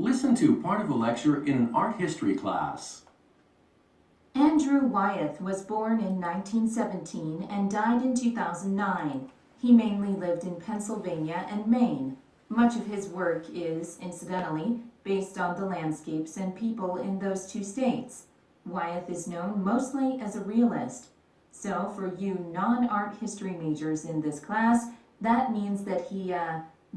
Listen to part of a lecture in an art history class. Andrew Wyeth was born in 1917 and died in 2009. He mainly lived in Pennsylvania and Maine. Much of his work is, incidentally, based on the landscapes and people in those two states. Wyeth is known mostly as a realist. So, for you non-art history majors in this class, that means that he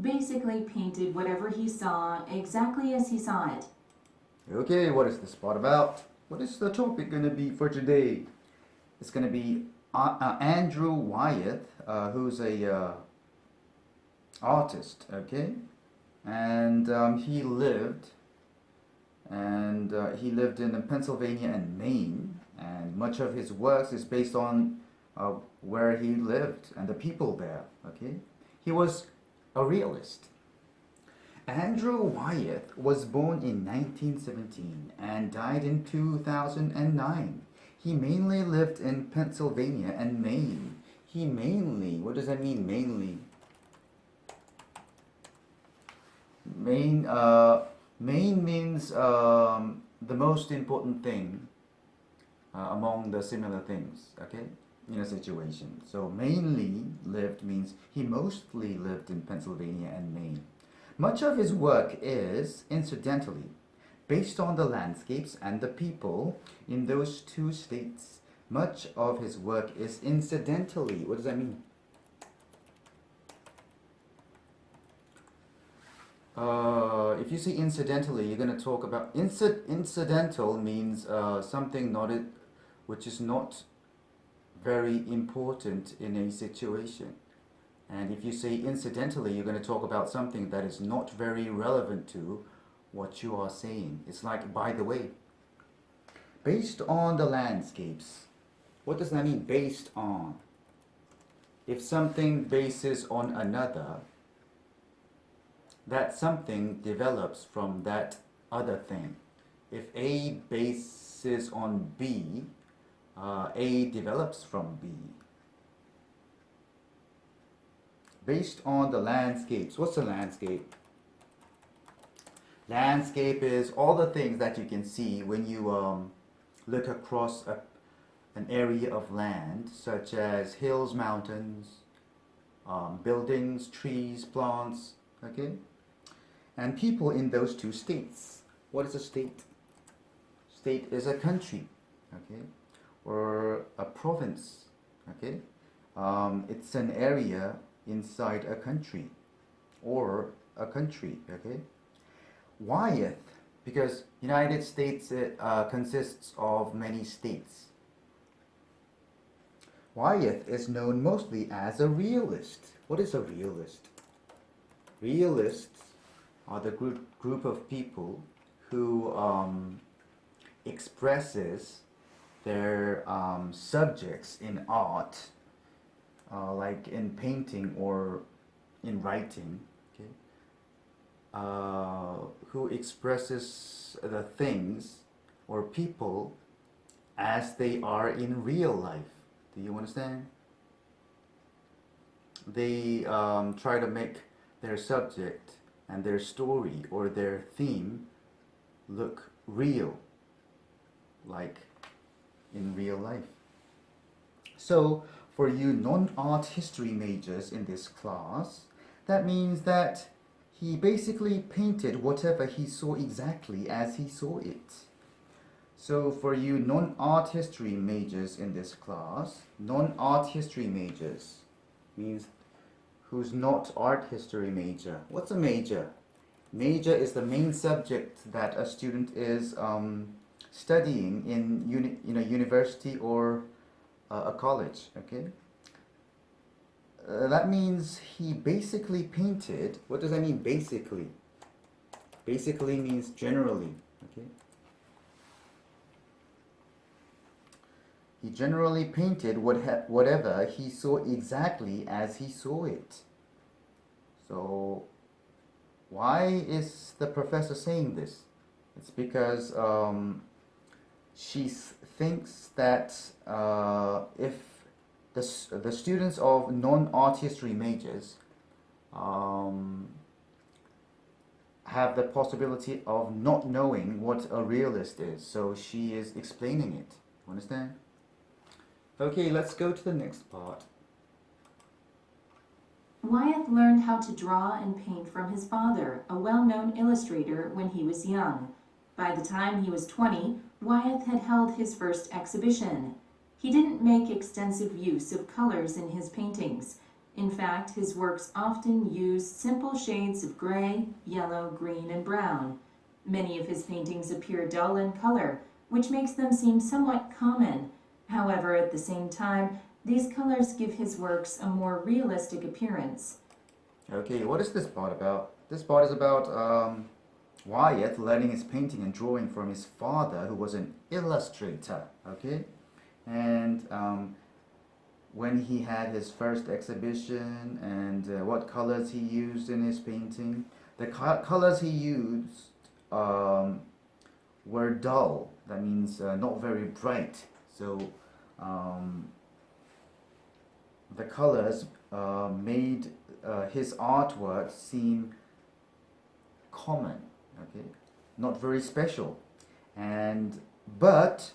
basically painted whatever he saw exactly as he saw it. Okay, what is this part about? What is the topic going to be for today? It's going to be Andrew Wyeth, who's a artist, okay? And he lived in Pennsylvania and Maine, and much of his works is based on where he lived and the people there, okay? He was a realist. Andrew Wyeth was born in 1917 and died in 2009. He mainly lived in Pennsylvania and Maine. What does that mean, mainly? Main means the most important thing among the similar things, okay, in a situation. So mainly lived means he mostly lived in Pennsylvania and Maine. Much of his work is, incidentally, based on the landscapes and the people in those two states. Much of his work is incidentally. What does that mean? If you say incidentally, you're going to talk about incidental means something which is not very important in a situation. And if you say incidentally, you're going to talk about something that is not very relevant to what you are saying. It's like, by the way. Based on the landscapes. What does that mean, based on? If something bases on another, that something develops from that other thing. If A bases on B, A develops from B. Based on the landscapes. What's a landscape? Landscape is all the things that you can see when you look across an area of land, such as hills, mountains, buildings, trees, plants, okay? And people in those two states. What is a state? State is a country, okay? Or a province, okay? It's an area inside a country or a country, okay? Wyeth, because United States consists of many states. Wyeth is known mostly as a realist. What is a realist? Realists are the group of people who expresses their subjects in art, like in painting or in writing, okay? Who expresses the things or people as they are in real life. Do you understand? They try to make their subject and their story or their theme look real, like in real life. So, for you non-art history majors in this class, that means that he basically painted whatever he saw exactly as he saw it. So for you non-art history majors in this class, non-art history majors means who's not art history major. What's a major? Major is the main subject that a student is studying in a university or a college, okay? That means he basically painted. What does that mean, basically? Basically means generally, okay? He generally painted whatever he saw exactly as he saw it. So, why is the professor saying this? It's because she thinks that if the students of non-art history majors have the possibility of not knowing what a realist is. So she is explaining it. Understand? Okay, let's go to the next part. Wyeth learned how to draw and paint from his father, a well-known illustrator, when he was young. By the time he was 20, Wyeth had held his first exhibition. He didn't make extensive use of colors in his paintings. In fact, his works often use simple shades of gray, yellow, green, and brown. Many of his paintings appear dull in color, which makes them seem somewhat common. However, at the same time, these colors give his works a more realistic appearance. Okay, what is this part about? This part is about Wyeth learning his painting and drawing from his father, who was an illustrator. Okay, and when he had his first exhibition and what colors he used in his painting. The colors he used were dull. That means not very bright. So the colors made his artwork seem common, okay, not very special, but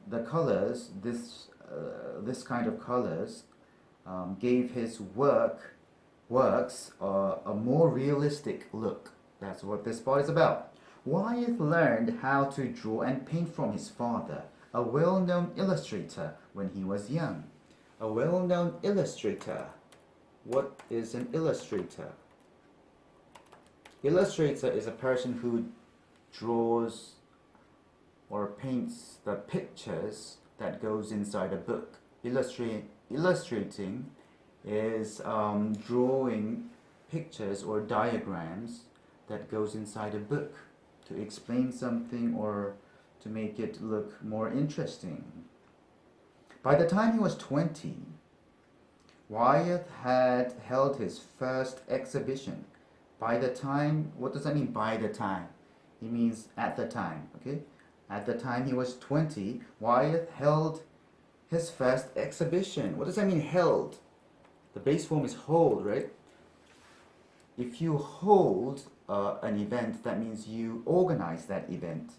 the colors, this kind of colors, gave his works a more realistic look. That's what this part is about. Wyeth learned how to draw and paint from his father, a well-known illustrator, when he was young. A well-known illustrator. What is an illustrator? Illustrator is a person who draws or paints the pictures that goes inside a book. Illustrating is drawing pictures or diagrams that goes inside a book to explain something or to make it look more interesting. By the time he was 20, Wyeth had held his first exhibition. By the time, what does that mean, by the time? It means at the time, okay? At the time he was 20, Wyeth held his first exhibition. What does that mean, held? The base form is hold, right? If you hold an event, that means you organize that event.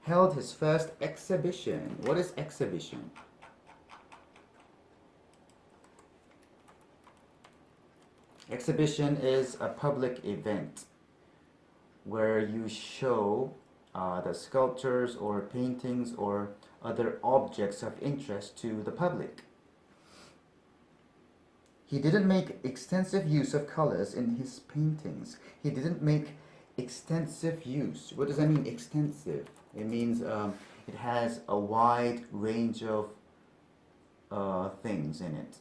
Held his first exhibition. What is exhibition? Exhibition is a public event where you show the sculptures or paintings or other objects of interest to the public. He didn't make extensive use of colors in his paintings. He didn't make extensive use. What does that mean, extensive? It means it has a wide range of things in it.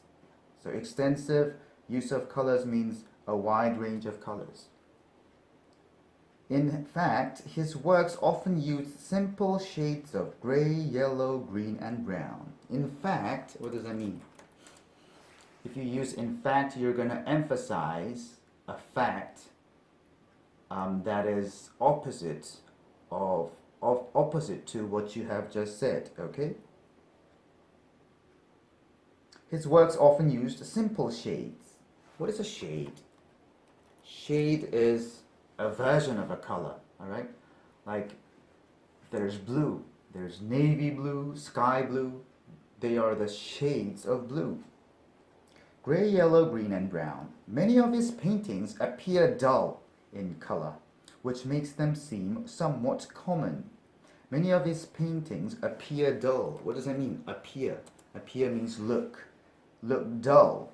So extensive use of colors means a wide range of colors. In fact, his works often use simple shades of gray, yellow, green, and brown. In fact, what does that mean? If you use in fact, you're going to emphasize a fact that is opposite to what you have just said, okay? His works often used simple shades. What is a shade? Shade is a version of a color, all right? Like there's blue, there's navy blue, sky blue. They are the shades of blue. Gray, yellow, green, and brown. Many of his paintings appear dull in color, which makes them seem somewhat common. Many of his paintings appear dull. What does that mean? Appear. Appear means look. Look dull.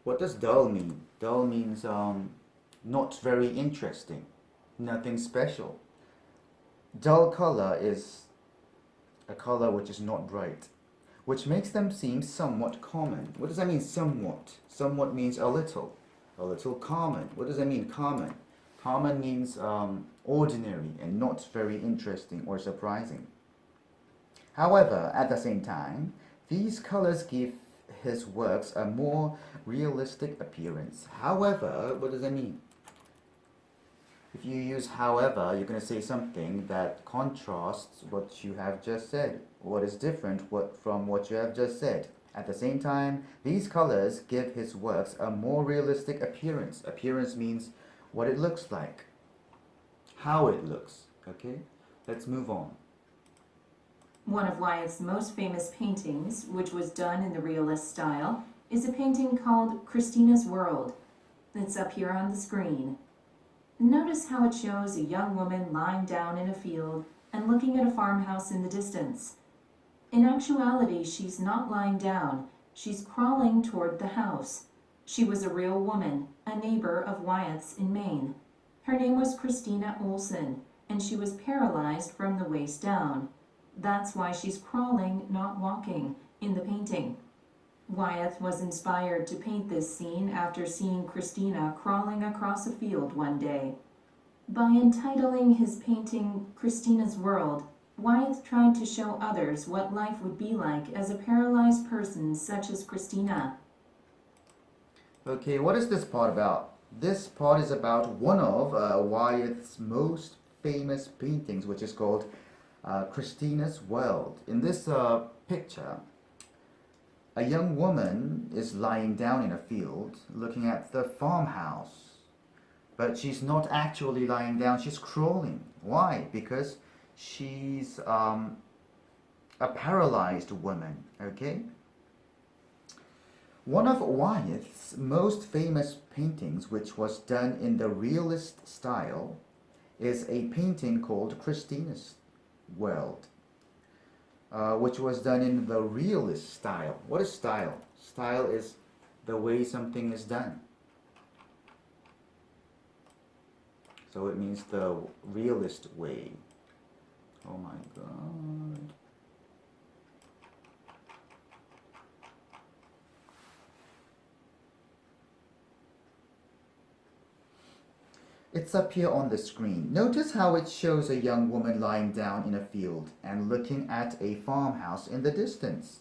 What does dull mean? Dull means not very interesting, nothing special. Dull color is a color which is not bright, which makes them seem somewhat common. What does that mean, somewhat? Somewhat means a little common. What does that mean, common? Common means ordinary and not very interesting or surprising. However, at the same time, these colors give his works a more realistic appearance. However, what does that mean? If you use however, you're going to say something that contrasts what you have just said. What is different from what you have just said. At the same time, these colors give his works a more realistic appearance. Appearance means what it looks like. how it looks. Okay, let's move on. One of Wyeth's most famous paintings, which was done in the realist style, is a painting called Christina's World. It's up here on the screen. Notice how it shows a young woman lying down in a field and looking at a farmhouse in the distance. In actuality, she's not lying down. She's crawling toward the house. She was a real woman, a neighbor of Wyeth's in Maine. Her name was Christina Olson, and she was paralyzed from the waist down. That's why she's crawling, not walking, in the painting. Wyeth was inspired to paint this scene after seeing Christina crawling across a field one day. By entitling his painting Christina's World, Wyeth tried to show others what life would be like as a paralyzed person such as Christina. Okay, what is this part about? This part is about one of Wyeth's most famous paintings, which is called Christina's World. In this picture, a young woman is lying down in a field looking at the farmhouse. But she's not actually lying down, she's crawling. Why? Because she's a paralyzed woman, okay? One of Wyeth's most famous paintings, which was done in the realist style, is a painting called Christina's World, which was done in the realist style. What is style? Style is the way something is done. So it means the realist way. Oh my God. It's up here on the screen. Notice how it shows a young woman lying down in a field and looking at a farmhouse in the distance.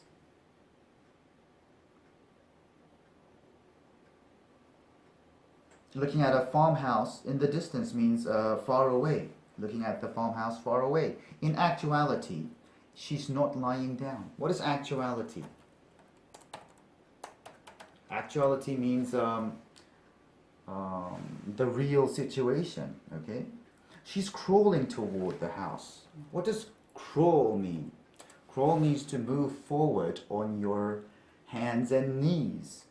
Looking at a farmhouse in the distance means far away. Looking at the farmhouse far away. In actuality, she's not lying down. What is actuality? Actuality means the real situation, okay? She's crawling toward the house. What does crawl mean? Crawl means to move forward on your hands and knees.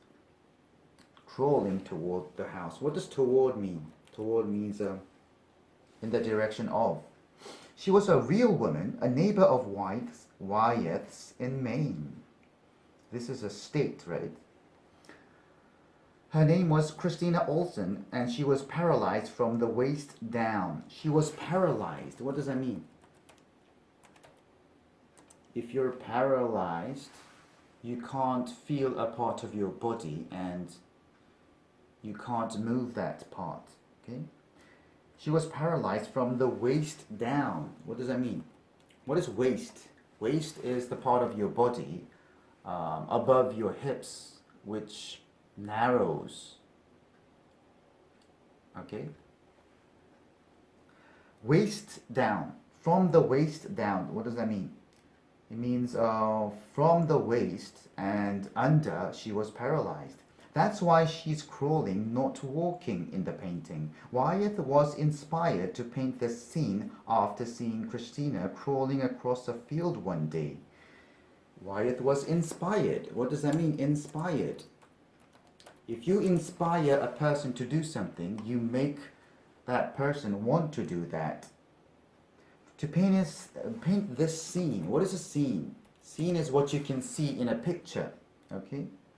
Crawling toward the house. What does toward mean? Toward means in the direction of. She was a real woman, a neighbor of Wyeth's in Maine. This is a state, right? Her name was Christina Olson, and she was paralyzed from the waist down. She was paralyzed. What does that mean? If you're paralyzed, you can't feel a part of your body and you can't move that part, okay? She was paralyzed from the waist down. What does that mean? What is waist? Waist is the part of your body above your hips, which narrows, okay? Waist down, from the waist down. What does that mean? It means from the waist and under she was paralyzed. That's why she's crawling, not walking in the painting. Wyeth was inspired to paint this scene after seeing Christina crawling across a field one day. Wyeth was inspired. What does that mean, inspired? If you inspire a person to do something, you make that person want to do that. To paint this scene, what is a scene? Scene is what you can see in a picture, okay?